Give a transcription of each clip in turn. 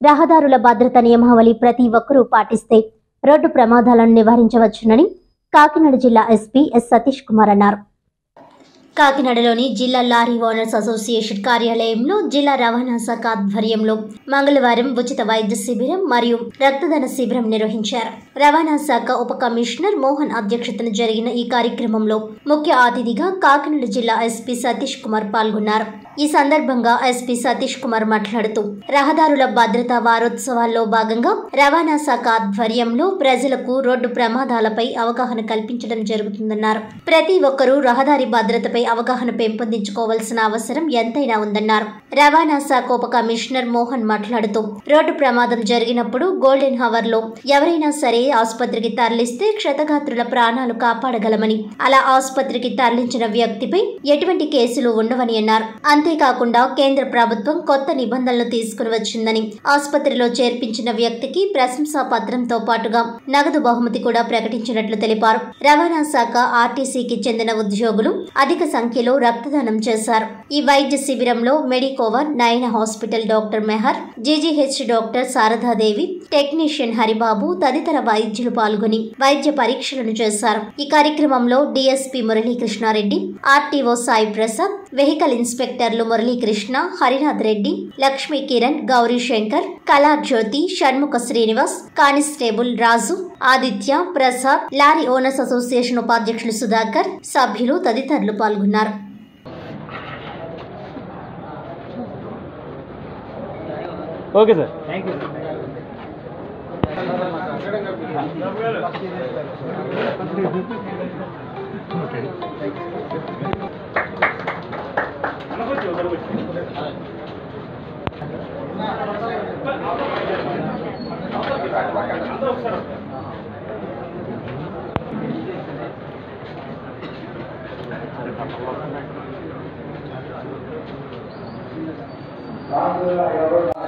రహదారుల భద్రత నియమావళి ప్రతి ఒక్కరూ పాటిస్తే రోడ్డు ప్రమాదాలను నివారించవచ్చునని కాకినాడ జిల్లా ఎస్పీ ఎస్ సతీష్ కుమార్ అన్నారు. కాకినాడలోని జిల్లా లారీ ఓనర్స్ అసోసియేషన్ కార్యాలయంలో జిల్లా రవాణా శాఖ ఆధ్వర్యంలో మంగళవారం ఉచిత వైద్య శిబిరం మరియు రక్తదాన శిబిరం నిర్వహించారు. రవాణా శాఖ ఉప కమిషనర్ మోహన్ అధ్యక్షతన జరిగిన ఈ కార్యక్రమంలో ముఖ్య అతిథిగా కాకినాడ జిల్లా ఎస్పీ సతీష్ కుమార్ పాల్గొన్నారు. ఈ సందర్భంగా ఎస్పీ సతీష్ కుమార్ మాట్లాడుతూ రహదారుల భద్రతా వారోత్సవాల్లో భాగంగా రవాణా శాఖ ఆధ్వర్యంలో ప్రజలకు రోడ్డు ప్రమాదాలపై అవగాహన కల్పించడం జరుగుతుందన్నారు. ప్రతి ఒక్కరూ రహదారి భద్రతపై అవగాహన పెంపొందించుకోవాల్సిన అవసరం ఎంతైనా ఉందన్నారు. రవాణా శాఖ ఉప కమిషనర్ మోహన్ మాట్లాడుతూ రోడ్డు ప్రమాదం జరిగినప్పుడు గోల్డెన్ హవర్ లో ఎవరైనా సరే ఆసుపత్రికి తరలిస్తే క్షతగాత్రుల ప్రాణాలు కాపాడగలమని, అలా ఆసుపత్రికి తరలించిన వ్యక్తిపై ఎటువంటి కేసులు ఉండవని అన్నారు. అంతేకాకుండా కేంద్ర ప్రభుత్వం కొత్త నిబంధనలు తీసుకుని వచ్చిందని, ఆసుపత్రిలో చేర్పించిన వ్యక్తికి ప్రశంసా పత్రంతో పాటుగా నగదు బహుమతి కూడా ప్రకటించినట్లు తెలిపారు. రవాణా శాఖ ఆర్టీసీకి చెందిన ఉద్యోగులు అధిక సంఖ్యలో రక్తదానం చేశారు. ఈ వైద్య శిబిరంలో Medicover, Nayana hospital doctor Meher, GGH doctor Saradadevi, technician Haribabu తదితర వైద్యులు పాల్గొని వైద్య పరీక్షలను చేశారు. ఈ కార్యక్రమంలో DSP Muralikrishnareddy, RTO Sai Prasad, vehicle ఇన్స్పెక్టర్లు Muralikrishna, Harinath Reddy, Lakshmi Kiran, Gauri Shankar, Kalajyothi, Shanmukha Srinivas, constable Raju, Aditya, Prasad, lorry owners association ఉపాధ్యక్షులు సుధాకర్, సభ్యులు తదితరులు పాల్గొన్నారు. Okay sir, thank you.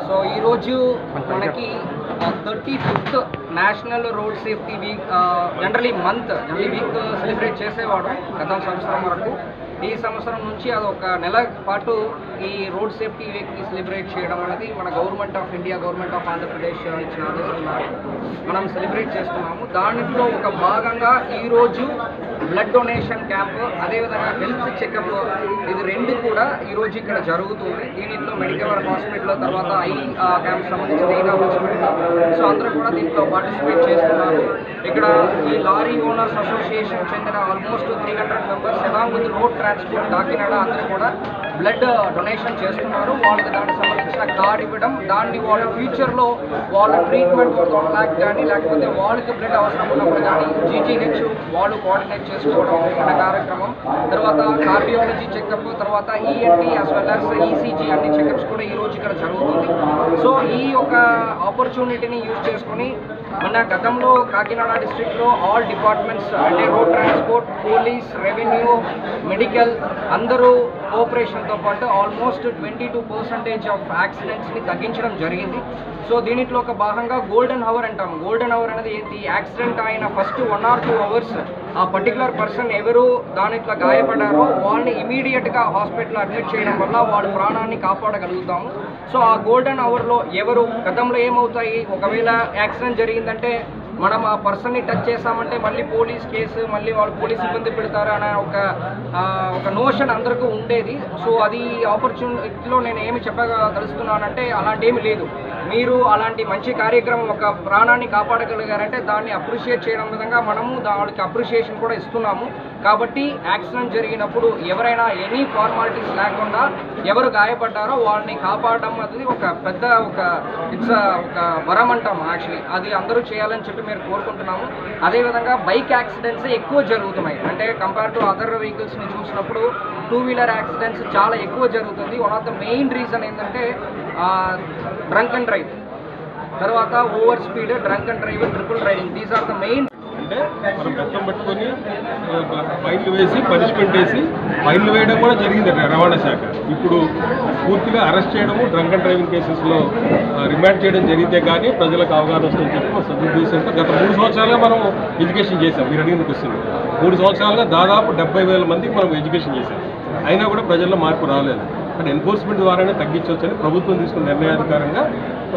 So ఈరోజు మనకి 35th national road safety week, generally week celebrate చేసేవాడు గత సంవత్సరం వరకు. ఈ సంవత్సరం నుంచి అది ఒక నెల పాటు ఈ రోడ్ సేఫ్టీ వీక్ని సెలబ్రేట్ చేయడం అనేది మన government of India, government of Andhra Pradesh ఇచ్చిన ఆదేశం మనం సెలబ్రేట్ చేస్తున్నాము. దాంట్లో ఒక భాగంగా ఈరోజు బ్లడ్ డొనేషన్ క్యాంప్, అదేవిధంగా హెల్త్ చెకప్, ఇది రెండు కూడా ఈరోజు ఇక్కడ జరుగుతుంది. దీంట్లో మెడికవర్ హాస్పిటల్, తర్వాత ఐ క్యాంప్ సంబంధించిన ఈనా హాస్పిటల్, సో అందరూ కూడా దీంట్లో పార్టిసిపేట్ చేస్తున్నారు. ఇక్కడ ఈ లారీ ఓనర్స్ అసోసియేషన్ చెందిన almost 300 members along with road transport Kakinada అందరూ కూడా బ్లడ్ డొనేషన్ చేస్తున్నారు. వాళ్ళకి దానికి సంబంధించిన కార్డు ఇవ్వడం, దాన్ని వాళ్ళ ఫ్యూచర్లో వాళ్ళ ట్రీట్మెంట్ 1 lakh కానీ, లేకపోతే వాళ్ళకి బ్లడ్ అవసరం ఉన్నప్పుడు కానీ జీజీహెచ్ వాళ్ళు కోఆర్డినేట్ చేసుకోవడం మన కార్యక్రమం. తర్వాత కార్డియాలజీ చెకప్, తర్వాత ENT as well as ECG అన్ని చెకప్స్ కూడా ఈరోజు ఇక్కడ జరుగుతుంది. సో ఈ యొక్క ఆపర్చునిటీని యూజ్ చేసుకుని మన గతంలో కాకినాడ డిస్ట్రిక్ట్లో ఆల్ డిపార్ట్మెంట్స్ అంటే road transport, police, revenue, medical అందరూ కోఆపరేషన్తో పాటు ఆల్మోస్ట్ 22% ఆఫ్ యాక్సిడెంట్స్ని తగ్గించడం జరిగింది. సో దీనిలో ఒక భాగంగా గోల్డెన్ అవర్ అంటాం. గోల్డెన్ అవర్ అనేది ఏంటి? యాక్సిడెంట్ అయిన ఫస్ట్ 1 or 2 hours ఆ పర్టికులర్ పర్సన్ ఎవరు దానిట్లో గాయపడ్డారో వాళ్ళని ఇమీడియట్గా హాస్పిటల్ అడ్మిట్ చేయడం వల్ల వాళ్ళ ప్రాణాన్ని కాపాడగలుగుతాము. సో ఆ గోల్డెన్ అవర్లో ఎవరు గతంలో ఏమవుతాయి, ఒకవేళ యాక్సిడెంట్ జరిగిందంటే మనం ఆ పర్సన్ని టచ్ చేసామంటే మళ్ళీ పోలీస్ కేసు, మళ్ళీ వాళ్ళు పోలీస్ ఇబ్బంది పెడతారు అనే ఒక నోషన్ అందరికీ ఉండేది. సో అది ఆపర్చునిటీలో నేను ఏమి చెప్పగలుగుతున్నానంటే అలాంటి ఏమి లేదు. మీరు అలాంటి మంచి కార్యక్రమం ఒక ప్రాణాన్ని కాపాడగలిగారంటే దాన్ని అప్రిషియేట్ చేయడం విధంగా మనము దానికి అప్రిషియేషన్ కూడా ఇస్తున్నాము. కాబట్టి యాక్సిడెంట్ జరిగినప్పుడు ఎవరైనా ఎనీ ఫార్మాలిటీస్ లేకుండా ఎవరు గాయపడ్డారో వాళ్ళని కాపాడడం అనేది ఒక పెద్ద ఒక వరం అంటాము. యాక్చువల్లీ అది అందరూ చేయాలని చెప్పి మేము కోరుకుంటున్నాము. అదేవిధంగా బైక్ యాక్సిడెంట్స్ ఎక్కువ జరుగుతున్నాయి. అంటే కంపేర్ టు అదర్ వెహికల్స్ని చూసినప్పుడు 2-wheeler యాక్సిడెంట్స్ చాలా ఎక్కువ జరుగుతుంది. One of the main reason ఏంటంటే డ్రంక్ అండ్ డ్రైవ్, తర్వాత over speed, drunk and drive, triple driving, these are the main. అంటే మనం బెత్తం పెట్టుకొని ఫైన్లు వేసి పనిష్మెంట్ వేసి ఫైన్లు వేయడం కూడా జరిగింది రవాణా శాఖ. ఇప్పుడు పూర్తిగా అరెస్ట్ చేయడము, డ్రంక్ అండ్ డ్రైవింగ్ కేసెస్లో రిమాండ్ చేయడం జరిగితే కానీ ప్రజలకు అవగాహన వస్తుందని చెప్పి సదుద్దేశంతో గత 3 సంవత్సరాలుగా మనం ఎడ్యుకేషన్ చేశాం. మీరు అడిగిన క్వశ్చన్ 3 సంవత్సరాలుగా దాదాపు 70,000 మందికి మనం ఎడ్యుకేషన్ చేశాం. అయినా కూడా ప్రజల్లో మార్పు రాలేదు. బట్ ఎన్ఫోర్స్మెంట్ ద్వారానే తగ్గించవచ్చని ప్రభుత్వం తీసుకున్న నిర్ణయాధికారంగా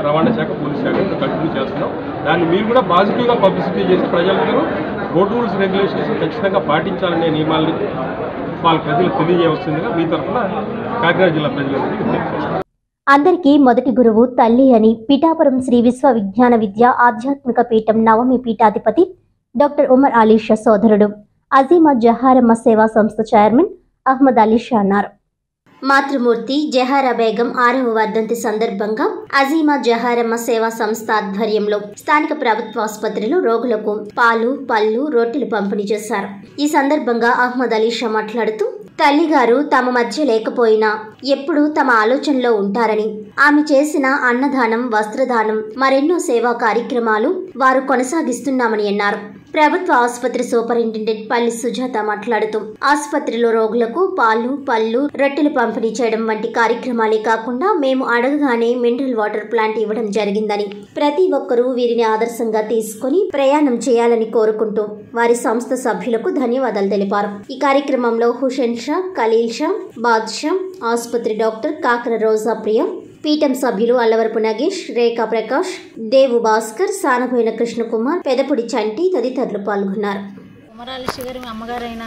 రవాణా శాఖ, పోలీస్ శాఖ కంటిన్యూ చేస్తున్నాం. దాన్ని మీరు కూడా పాజిటివ్గా పబ్లిసిటీ చేసి ప్రజలందరూ రోడ్ రూల్స్, రెగ్యులేషన్స్ ఖచ్చితంగా పాటించాలనే నియమాలని వాళ్ళ ప్రజలకు తెలియజేయవలసిందిగా మీ తరఫున కాకినాడ జిల్లా ప్రజలందరికీ తెలియజేస్తాం. అందరికీ మొదటి గురువు తల్లి అని పిఠాపురం శ్రీ విశ్వవిజ్ఞాన విద్య ఆధ్యాత్మిక పీఠం నవమి పీఠాధిపతి డాక్టర్ ఉమర్ అలీషా సోదరుడు అజీమా జహారమ్మ సేవా సంస్థ చైర్మన్ అహ్మద్ అలీషా అన్నారు. మాతృమూర్తి జహారా బేగం 6వ వర్ధంతి సందర్భంగా అజీమా జహారమ్మ సేవా సంస్థ ఆధ్వర్యంలో స్థానిక ప్రభుత్వ ఆసుపత్రిలో రోగులకు పాలు, పళ్ళు, రొట్టెలు పంపిణీ చేశారు. ఈ సందర్భంగా అహ్మద్ అలీషా మాట్లాడుతూ తల్లిగారు తమ మధ్య లేకపోయినా ఎప్పుడూ తమ ఆలోచనలో ఉంటారని, ఆమె చేసిన అన్నదానం, వస్త్రదానం, మరెన్నో సేవా కార్యక్రమాలు వారు కొనసాగిస్తున్నామని అన్నారు. ప్రభుత్వ ఆసుపత్రి సూపరింటెండెంట్ పల్లి సుజాత మాట్లాడుతూ ఆసుపత్రిలో రోగులకు పాలు, పళ్ళు, రొట్టెలు పంపిణీ చేయడం వంటి కార్యక్రమాలే కాకుండా మేము అడగగానే మినరల్ వాటర్ ప్లాంట్ ఇవ్వడం జరిగిందని, ప్రతి ఒక్కరూ వీరిని ఆదర్శంగా తీసుకుని ప్రయాణం చేయాలని కోరుకుంటూ వారి సంస్థ సభ్యులకు ధన్యవాదాలు తెలిపారు. ఈ కార్యక్రమంలో హుసేన్ షా, ఖలీల్ షా, బాద్షా, ఆసుపత్రి డాక్టర్ కాకర రోజా ప్రియ, పీఠం సభ్యులు అల్లవరపు నగేష్, రేఖా ప్రకాష్, దేవు భాస్కర్, సానబోయిన కృష్ణకుమార్, పెదపుడి చంటి తదితరులు పాల్గొన్నారు. ఉమర్ అలీషా గారి అమ్మగారైన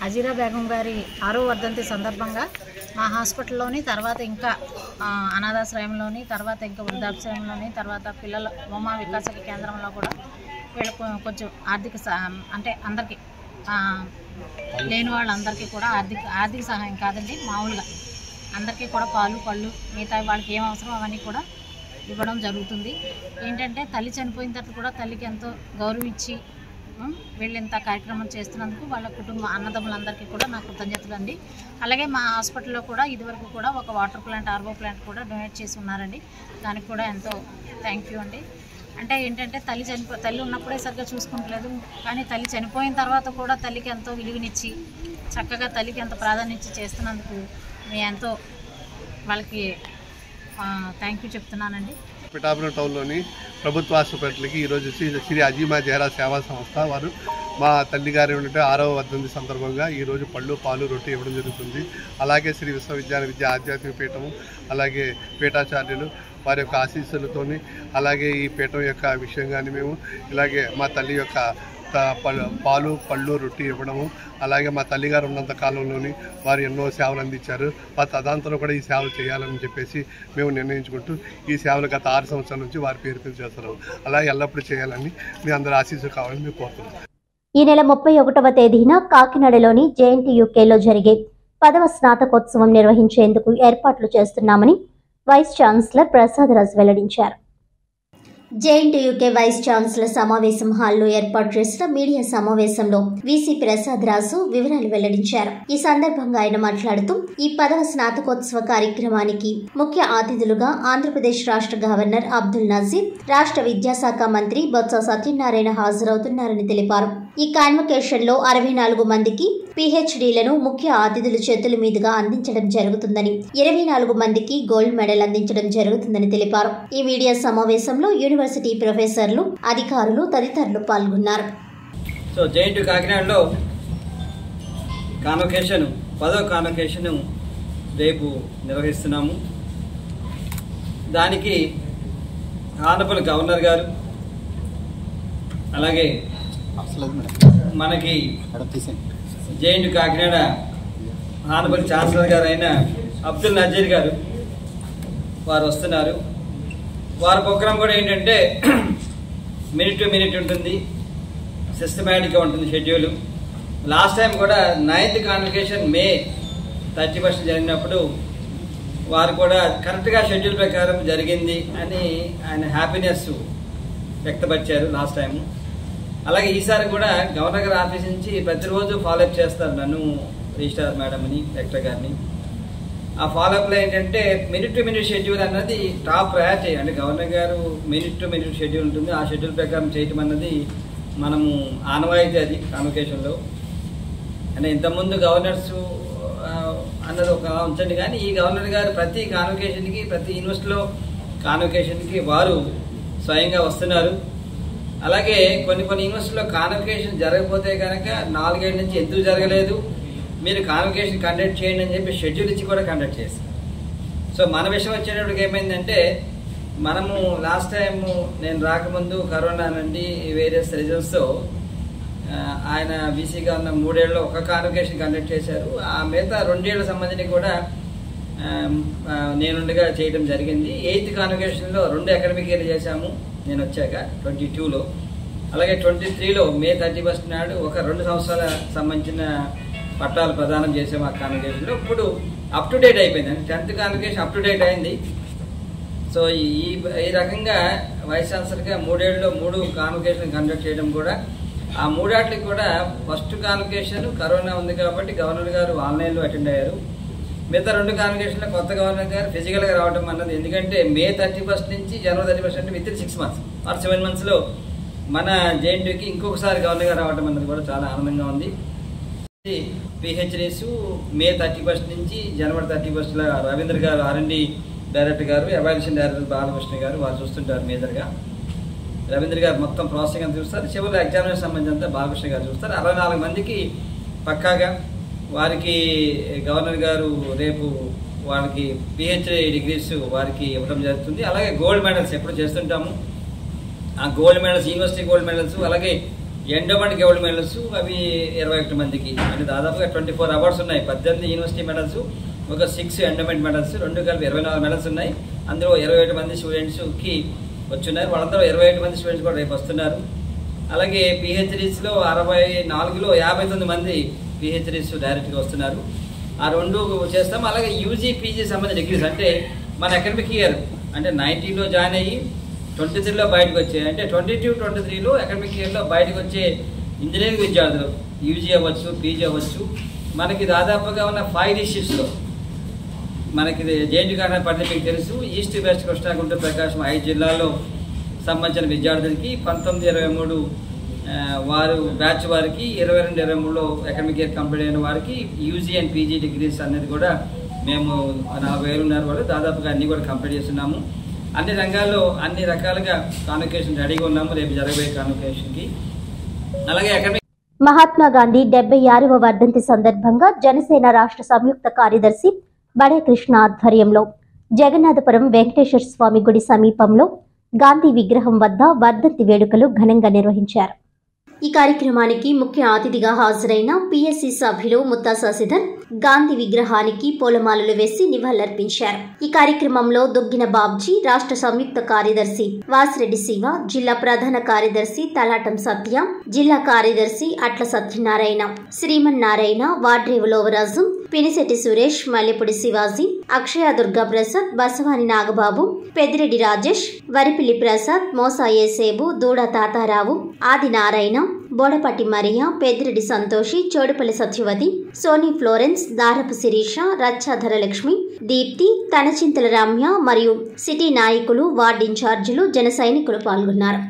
అజీరా బేగం గారి 6వ వర్ధంతి సందర్భంగా మా హాస్పిటల్లోని, తర్వాత ఇంకా అనాథాశ్రయంలోని, తర్వాత ఇంకా వృద్ధాశ్రయంలోని, తర్వాత పిల్లల ఉమా వికాస కేంద్రంలో కూడా వీళ్ళకు కొంచెం ఆర్థిక అంటే అందరికీ లేని వాళ్ళందరికీ కూడా ఆర్థిక సహాయం కాదండి, మామూలుగా అందరికీ కూడా పాలు, పళ్ళు, మిగతా వాళ్ళకి ఏం అవసరం అవన్నీ కూడా ఇవ్వడం జరుగుతుంది. ఏంటంటే తల్లి చనిపోయిన తర్వాత కూడా తల్లికి ఎంతో గౌరవం ఇచ్చి వీళ్ళు ఇంత కార్యక్రమం చేస్తున్నందుకు వాళ్ళ కుటుంబ అన్నదమ్ములందరికీ కూడా నా కృతజ్ఞతలు అండి. అలాగే మా హాస్పిటల్లో కూడా ఇదివరకు కూడా ఒక వాటర్ ప్లాంట్, ఆర్ఓ ప్లాంట్ కూడా డొనేట్ చేసి ఉన్నారండి. దానికి కూడా ఎంతో థ్యాంక్ యూ అండి. అంటే ఏంటంటే తల్లి ఉన్నప్పుడే సరిగ్గా చూసుకుంటలేదు, కానీ తల్లి చనిపోయిన తర్వాత కూడా తల్లికి ఎంతో విలువనిచ్చి చక్కగా తల్లికి ఎంతో ప్రాధాన్యత ఇచ్చి చేస్తున్నందుకు మేము ఎంతో వాళ్ళకి థ్యాంక్ యూ చెప్తున్నానండి. పిఠాపురం టౌన్లోని ప్రభుత్వ ఆసుపత్రికి ఈరోజు శ్రీ అజీమా జహరా సేవా సంస్థ వారు మా తల్లిగారి ఉంటే 6వ వర్ధంతి సందర్భంగా ఈరోజు పళ్ళు, పాలు, రొట్టె ఇవ్వడం జరుగుతుంది. అలాగే శ్రీ విశ్వవిజ్ఞాన విద్య ఆధ్యాత్మిక పీఠము, అలాగే పీఠాచార్యులు వారి యొక్క ఆశీస్సులతోని, అలాగే ఈ పీఠం యొక్క విషయంగాని మేము ఇలాగే మా తల్లి యొక్క పాలు, పళ్ళు, రొట్టె ఇవ్వడము, అలాగే మా తల్లిగారు ఉన్నంత కాలంలోని వారు ఎన్నో సేవలు అందించారు. మా తదాంతరం కూడా ఈ సేవలు చేయాలని చెప్పేసి మేము నిర్ణయించుకుంటూ ఈ సేవలు గత 6 సంవత్సరాల నుంచి వారి పేరు చేస్తున్నాం. అలాగే ఎల్లప్పుడూ చేయాలని మీ అందరూ ఆశీస్సు కావాలని మేము కోరుతున్నాం. ఈ నెల 31వ తేదీన కాకినాడలోని JNTUKలో జరిగే 10వ స్నాతకోత్సవం నిర్వహించేందుకు ఏర్పాట్లు చేస్తున్నామని వైస్ ఛాన్సలర్ ప్రసాదరాజు వెల్లడించారు. JNTUK వైస్ ఛాన్సలర్ సమావేశం హాల్లో ఏర్పాటు చేసిన మీడియా సమావేశంలో వీసీ ప్రసాదరాజు వివరాలు వెల్లడించారు. ఈ సందర్భంగా ఆయన మాట్లాడుతూ ఈ 10వ స్నాతకోత్సవ కార్యక్రమానికి ముఖ్య అతిథులుగా ఆంధ్రప్రదేశ్ రాష్ట్ర గవర్నర్ అబ్దుల్ నజీర్, రాష్ట్ర విద్యాశాఖ మంత్రి బొత్స సత్యనారాయణ హాజరవుతున్నారని తెలిపారు. ఈ కాన్వకేషన్ లో 64 మందికి PhDలను ముఖ్య అతిథుల చేతుల మీదుగా అందించడం జరుగుతుందని, 24 మందికి గోల్డ్ మెడల్ అందించడం జరుగుతుందని తెలిపారు. ఈ మీడియా సమావేశంలో యూనివర్సిటీ ప్రొఫెసర్లు, అధికారులు తదితరులు పాల్గొన్నారు. సో JNTU కాకినాడలో కాన్వకేషన్ 10వ కాన్వకేషన్ రేపు నిర్వహిస్తున్నాము. దానికి ఆనరబుల్ గవర్నర్ గారు, అలాగే మనకి JNTU కాకినాడ ఆనరబుల్ ఛాన్సలర్ గారు అయిన అబ్దుల్ నజీర్ గారు వారు వస్తున్నారు. వారి ప్రోగ్రాం కూడా ఏంటంటే మినిట్ టు మినిట్ ఉంటుంది, సిస్టమేటిక్గా ఉంటుంది షెడ్యూల్. లాస్ట్ టైం కూడా 9th కాన్వకేషన్ May 31 జరిగినప్పుడు వారు కూడా కరెక్ట్గా షెడ్యూల్ ప్రకారం జరిగింది అని ఆయన హ్యాపీనెస్ వ్యక్తపరిచారు లాస్ట్ టైము. అలాగే ఈసారి కూడా గవర్నర్ గారి ఆఫీస్ నుంచి ప్రతిరోజు ఫాలోఅప్ చేస్తారు నన్ను, రిజిస్ట్రార్ మేడంని, డైరెక్టర్ గారిని. ఆ ఫాలోఅప్లో ఏంటంటే మినిట్ టు మినిట్ షెడ్యూల్ అన్నది టాప్ ప్రయారిటీ. అంటే గవర్నర్ గారు మినిట్ టు మినిట్ షెడ్యూల్ ఉంటుంది, ఆ షెడ్యూల్ ప్రకారం చేయటం అన్నది మనము ఆనవాయితీ అది కాన్వకేషన్లో. అంటే ఇంతకుముందు గవర్నర్స్ అన్నది ఒక ఉంచండి, కానీ ఈ గవర్నర్ గారు ప్రతి కాన్వకేషన్కి, ప్రతి యూనివర్సిటీలో కాన్వకేషన్కి వారు స్వయంగా వస్తున్నారు. అలాగే కొన్ని యూనివర్సిటీలో కాన్వకేషన్ జరగకపోతే కనుక 4 ఏళ్ళ నుంచి ఎందుకు జరగలేదు, మీరు కాన్వకేషన్ కండక్ట్ చేయండి అని చెప్పి షెడ్యూల్ ఇచ్చి కూడా కండక్ట్ చేస్తారు. సో మన విషయం వచ్చేటప్పటికి ఏమైందంటే మనము లాస్ట్ టైం నేను రాకముందు కరోనా నుండి వేరియస్ రీజన్స్తో ఆయన బీసీగా ఉన్న 3 ఏళ్ళలో ఒక కాన్వకేషన్ కండక్ట్ చేశారు. ఆ మిగతా 2 ఏళ్ళ సంబంధించి కూడా నేనుండగా చేయడం జరిగింది. 8th కాన్వకేషన్లో 2 అకాడమిక్ ఇయర్ చేశాము నేను వచ్చాక 22లో. అలాగే 23లో May 31 నాడు ఒక 2 సంవత్సరాల సంబంధించిన పట్టాలు ప్రదానం చేసాము ఆ కాన్వకేషన్లో. ఇప్పుడు అప్ టు డేట్ అయిపోయింది, 10th convocation up to date అయింది. సో ఈ రకంగా వైస్ ఛాన్సలర్గా 3 ఏళ్ళలో 3 కాన్వకేషన్ కండక్ట్ చేయడం కూడా, ఆ 3 ఏళ్ళకి కూడా ఫస్ట్ కాన్వకేషన్ కరోనా ఉంది కాబట్టి గవర్నర్ గారు ఆన్లైన్లో అటెండ్ అయ్యారు. మిగతా 2 కాన్వకేషన్లో కొత్త గవర్నర్ గారు ఫిజికల్గా రావడం అన్నది, ఎందుకంటే May 31 నుంచి January 31 అంటే విత్ 6 months ఆర్ 7 monthsలో మన జేఎన్టీయూకి ఇంకొకసారి గవర్నర్ గారు రావడం అన్నది కూడా చాలా ఆనందంగా ఉంది. పిహెచ్డీస్ May 31 నుంచి January 31 రవీంద్ర గారు R&D డైరెక్టర్ గారు, ఎవాల్యుయేషన్ డైరెక్టర్ బాలకృష్ణ గారు వారు చూస్తుంటారు మేజర్గా. రవీంద్ర గారు మొత్తం ప్రాసెసింగ్ అంతా చూస్తారు, చివరిలో ఎగ్జామినేషన్ సంబంధించి అంతా బాలకృష్ణ గారు చూస్తారు. 64 మందికి పక్కాగా వారికి గవర్నర్ గారు రేపు వాళ్ళకి పిహెచ్డీ డిగ్రీస్ వారికి ఇవ్వడం జరుగుతుంది. అలాగే గోల్డ్ మెడల్స్ ఎప్పుడు చేస్తుంటాము, ఆ gold medals university gold medals, అలాగే ఎండోమెంట్ గోల్డ్ మెడల్స్ అవి 21 మందికి, అంటే దాదాపుగా 24 అవార్డ్స్ ఉన్నాయి. 18 యూనివర్సిటీ మెడల్స్, ఒక 6 ఎండోమెంట్ మెడల్స్, 2 కలిపి 24 మెడల్స్ ఉన్నాయి. అందులో 21 మంది స్టూడెంట్స్కి వచ్చున్నారు. వాళ్ళందరూ 21 మంది స్టూడెంట్స్ కూడా రేపు వస్తున్నారు. అలాగే పిహెచ్డీస్లో 64లో 59 మంది పిహెచ్డీస్ డైరెక్ట్గా వస్తున్నారు. ఆ 2 చేస్తాం. అలాగే యూజీ పీజీ సంబంధించిన డిగ్రీస్, అంటే మన అకాడమిక్ ఇయర్ అంటే 19లో జాయిన్ అయ్యి 23లో బయటకు వచ్చాయి, అంటే 22-23లో అకాడమిక్ ఇయర్లో బయటకు వచ్చే ఇంజనీరింగ్ విద్యార్థులు యూజీ అవ్వచ్చు, పీజీ అవ్వచ్చు, మనకి దాదాపుగా ఉన్న 5 డిస్ట్రిక్ట్స్లో మనకి జేఎన్టీయూ కారణం పరిధి మీకు తెలుసు. ఈస్ట్, వెస్ట్, కృష్ణా, గుంటూరు, ప్రకాశం 5 జిల్లాల్లో సంబంధించిన విద్యార్థులకి 19-23 వారు బ్యాచ్ వారికి, 22-23లో అకాడమిక్ ఇయర్ కంప్లీట్ అయిన వారికి యూజీ అండ్ పీజీ డిగ్రీస్ అనేది కూడా మేము 40,000 ఉన్నారు వాళ్ళు, దాదాపుగా అన్నీ కూడా కంప్లీట్ చేస్తున్నాము. అన్ని రంగాల్లో అన్ని రకాలుగా కాన్వకేషన్ రెడీగా ఉన్నాము రేపు జరగబోయే కాన్వకేషన్కి. అలాగే అకాడమిక్ మహాత్మా గాంధీ 76వ వర్ధంతి సందర్భంగా జనసేన రాష్ట్ర సంయుక్త కార్యదర్శి బడే కృష్ణ ఆధ్వర్యంలో జగన్నాథపురం వెంకటేశ్వర స్వామి గుడి సమీపంలో గాంధీ విగ్రహం వద్ద వర్ధంతి వేడుకలు ఘనంగా నిర్వహించారు. ఈ కార్యక్రమానికి ముఖ్య అతిథిగా హాజరైన పిఎస్సి సభ్యులు ముత్తా శశిధర్ గాంధీ విగ్రహానికి పూలమాలలు వేసి నివాళులర్పించారు. ఈ కార్యక్రమంలో దుగ్గిన బాబ్జీ, రాష్ట్ర సంయుక్త కార్యదర్శి వాసిరెడ్డి శివ, జిల్లా ప్రధాన కార్యదర్శి తలాటం సత్య, జిల్లా కార్యదర్శి అట్ల సత్యనారాయణ, శ్రీమన్నారాయణ, వాడ్రేవు లోవరాజు, పినిశెట్టి సురేష్, మల్లెపూడి శివాజీ, అక్షయ దుర్గా ప్రసాద్, బసవాని నాగబాబు, పెద్దిరెడ్డి రాజేష్, వరిపిల్లి ప్రసాద్, మోసాయే సేబు, దూడ తాతారావు, ఆది నారాయణ, బోడపట్టి మరియా, పెద్దిరెడ్డి సంతోషి, చోడుపల్లి సత్యవతి, సోనీ ఫ్లోరెన్స్, దారపు శిరీష, రచ్చా ధనలక్ష్మి, దీప్తి, తనచింతల రమ్య మరియు సిటీ నాయకులు, వార్డు ఇన్ఛార్జీలు, జన సైనికులు పాల్గొన్నారు.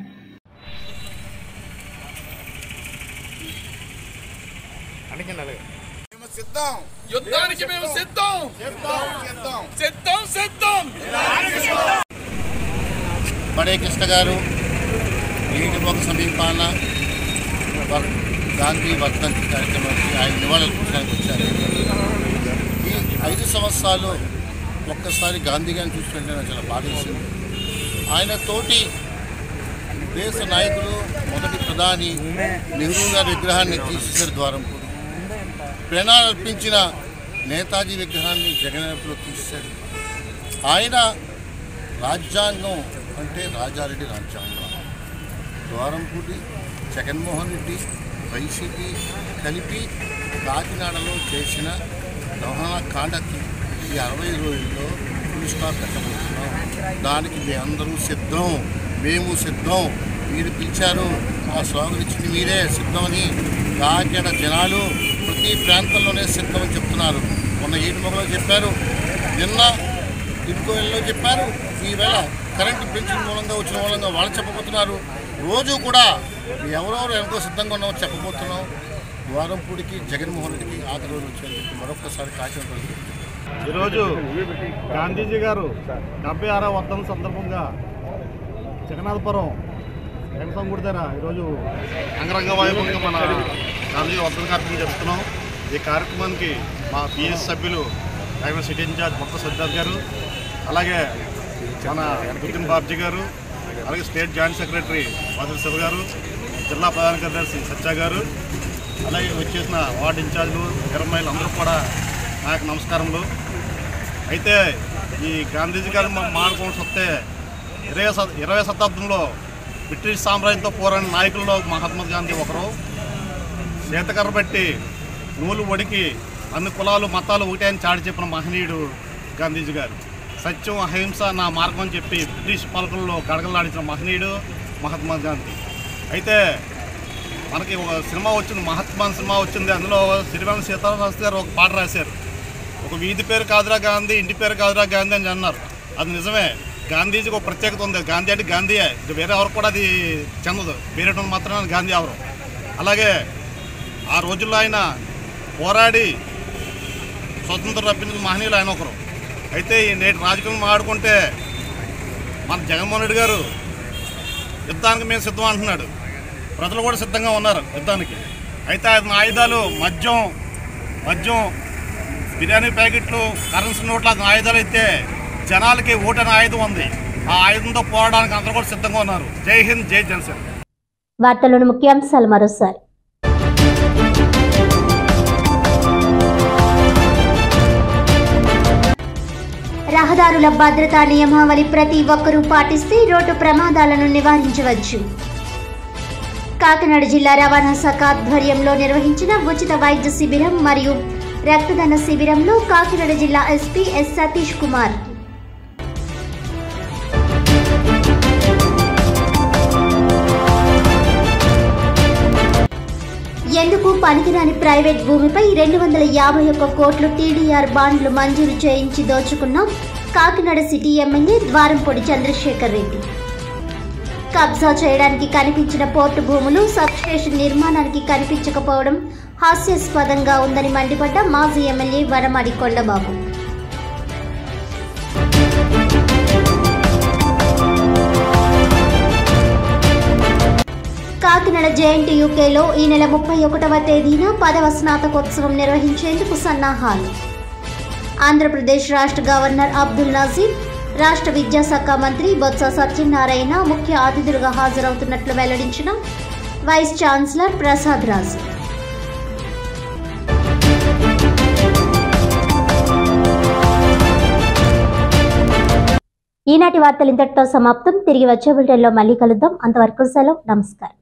యుద్ధానికి మేము సిద్ధం. బడే కృష్ణ గారు నీటిమొక్క సమీపాన గాంధీ వర్ధంతి కార్యక్రమానికి ఆయన నివాళులర్పించడానికి వచ్చారు. ఈ 5 సంవత్సరాలు ఒక్కసారి గాంధీ గారిని చూసుకుంటే నాకు చాలా బాధేసింది. ఆయన తోటి దేశ నాయకులు మొదటి ప్రధాని నెహ్రూ గారి విగ్రహాన్ని తీసేశారు ద్వారంపూడి. ప్రేరణలు అర్పించిన నేతాజీ విగ్రహాన్ని జగన్లో తీశారు. ఆయన రాజ్యాంగం అంటే రాజారెడ్డి రాజ్యాంగం. ద్వారంపూడి, జగన్మోహన్ రెడ్డి, వైసీపీ కలిపి కాకినాడలో చేసిన దహనకాండకి ఈ 60 రోజుల్లో ఫుల్ స్టాప్ పెట్టబోతున్నాం. దానికి మీ అందరూ సిద్ధం, మేము సిద్ధం. మీరు పిలిచారు, ఆ స్లోగన్ ఇచ్చింది మీరే, సిద్ధమని. కాకినాడ జనాలు ప్రతి ప్రాంతంలోనే సిద్ధం అని చెప్తున్నారు. మొన్న ఏడుమొగలో చెప్పారు, నిన్న ఇటుకోలో చెప్పారు, ఈవేళ కరెంటు పెన్షన్ మూలంగా వచ్చిన మూలంగా వాళ్ళు చెప్పబోతున్నారు. రోజు కూడా ఎవరెవరు ఎంతో సిద్ధంగా ఉన్నామో చెప్పబోతున్నాం. ద్వారంపూడికి, జగన్మోహన్ రెడ్డికి ఆఖరి రోజు వచ్చాయని చెప్పి మరొకసారి కాకినాడ ఈరోజు గాంధీజీ గారు 76వ వర్ధంతి సందర్భంగా జగన్నాథపురం వెంకటస్వామి గుడి దగ్గర ఈరోజు అంగరంగ వైభవంగా మన గాంధీ వర్ధంతి కార్యక్రమం జరుపుతున్నాం. ఈ కార్యక్రమానికి మా పిఎస్ సభ్యులు డ్రైవర్ సిటీ ఇన్ఛార్జ్ మొత్తం సిద్ధార్థ్ గారు, అలాగే మన గుత్తిన బాబ్జీ గారు, అలాగే state joint secretary Vasavi Shiva గారు, జిల్లా ప్రధాన కార్యదర్శి సత్య గారు, అలాగే వచ్చేసిన వార్డు ఇన్ఛార్జీలు ఎర్రమైలు అందరూ కూడా నాకు నమస్కారములు. అయితే ఈ గాంధీజీ గారు మాట్లాడుకోవాల్సి వస్తే 20వ శతాబ్దంలో బ్రిటిష్ సామ్రాజ్యంతో పోరాడిన నాయకుల్లో మహాత్మా గాంధీ ఒకరు. చేతకర్ర బట్టి నూలు ఒడికి అన్ని కులాలు మతాలు ఒకటే అని చాటి చెప్పిన మహనీయుడు గాంధీజీ గారు. సత్యం అహింస నా మార్గం అని చెప్పి బ్రిటిష్ పాలకుల్లో గడగలాడించిన మహనీయుడు మహాత్మా గాంధీ. అయితే మనకి ఒక సినిమా వచ్చింది, మహాత్మా సినిమా వచ్చింది. అందులో సిరివెన్నెల సీతారామశాస్త్రి గారు ఒక పాట రాశారు. ఒక వీధి పేరు కాదురా గాంధీ, ఇంటి పేరు కాదురా గాంధీ అని అన్నారు. అది నిజమే. గాంధీజీకి ఒక ప్రత్యేకత ఉంది. గాంధీ అంటే గాంధీయే, వేరే ఎవరు కూడా అది చెందదు. వేరే మాత్రమే గాంధీ ఎవరు. అలాగే ఆ రోజుల్లో ఆయన పోరాడి స్వతంత్రం రప్పించిన మహనీయులు ఆయన ఒకరు. అయితే ఈ నేటి రాజకీయం మాట్లాడుకుంటే మన జగన్మోహన్ రెడ్డి గారు యుద్ధానికి మేము సిద్ధం అంటున్నాడు. ప్రజలు కూడా సిద్ధంగా ఉన్నారు యుద్ధానికి. అయితే ఆయన ఆయుధాలు మద్యం బిర్యానీ ప్యాకెట్లు, కరెన్సీ నోట్ల ఆయుధాలు అయితే జనాలకి ఓటు అనే ఆయుధం ఉంది. ఆ ఆయుధంతో పోరాడడానికి అందరూ కూడా సిద్ధంగా ఉన్నారు. జై హింద్, జై జనసేన. వార్తల్లోని ముఖ్యాంశాలు మరోసారి. రహదారుల భద్రతా నియమావళి ప్రతి ఒక్కరూ పాటిస్తే రోడ్డు ప్రమాదాలను నివారించవచ్చు. కాకినాడ జిల్లా రవాణా శాఖ ఆధ్వర్యంలో నిర్వహించిన ఉచిత వైద్య శిబిరం మరియు రక్తదాన శిబిరంలో కాకినాడ జిల్లా ఎస్పీ ఎస్ సతీష్ కుమార్. ఎందుకు పనికిరాని ప్రైవేట్ భూమిపై 251 కోట్లు టీడీఆర్ బాండ్లు మంజూరు చేయించి దోచుకున్న కాకినాడ సిటీ ఎమ్మెల్యే ద్వారంపొడి చంద్రశేఖర్ రెడ్డి. కబ్జా చేయడానికి కనిపించిన పోర్టు భూములు సబ్స్టేషన్ నిర్మాణానికి కనిపించకపోవడం హాస్యాస్పదంగా ఉందని మండిపడ్డ మాజీ ఎమ్మెల్యే వనమాడి కొండబాబు. కాకినాడ జేఎన్టీయూకేలో ఈ నెల 31వ తేదీన 10వ స్నాతకోత్సవం నిర్వహించేందుకు సన్నాహాలు. ఆంధ్రప్రదేశ్ రాష్ట్ర గవర్నర్ అబ్దుల్ నజీర్, రాష్ట్ర విద్యాశాఖ మంత్రి బొత్స సత్యనారాయణ ముఖ్య అతిథులుగా హాజరవుతున్నట్లు వెల్లడించిన వైస్ ఛాన్సలర్ ప్రసాద్ రాజు. ఈనాటి వార్తలు ఇంతటితో సమాప్తం. తిరిగి వచ్చే బులెటిన్లో మళ్ళీ కలుద్దాం. అంతవరకు సెలవు. నమస్కారం.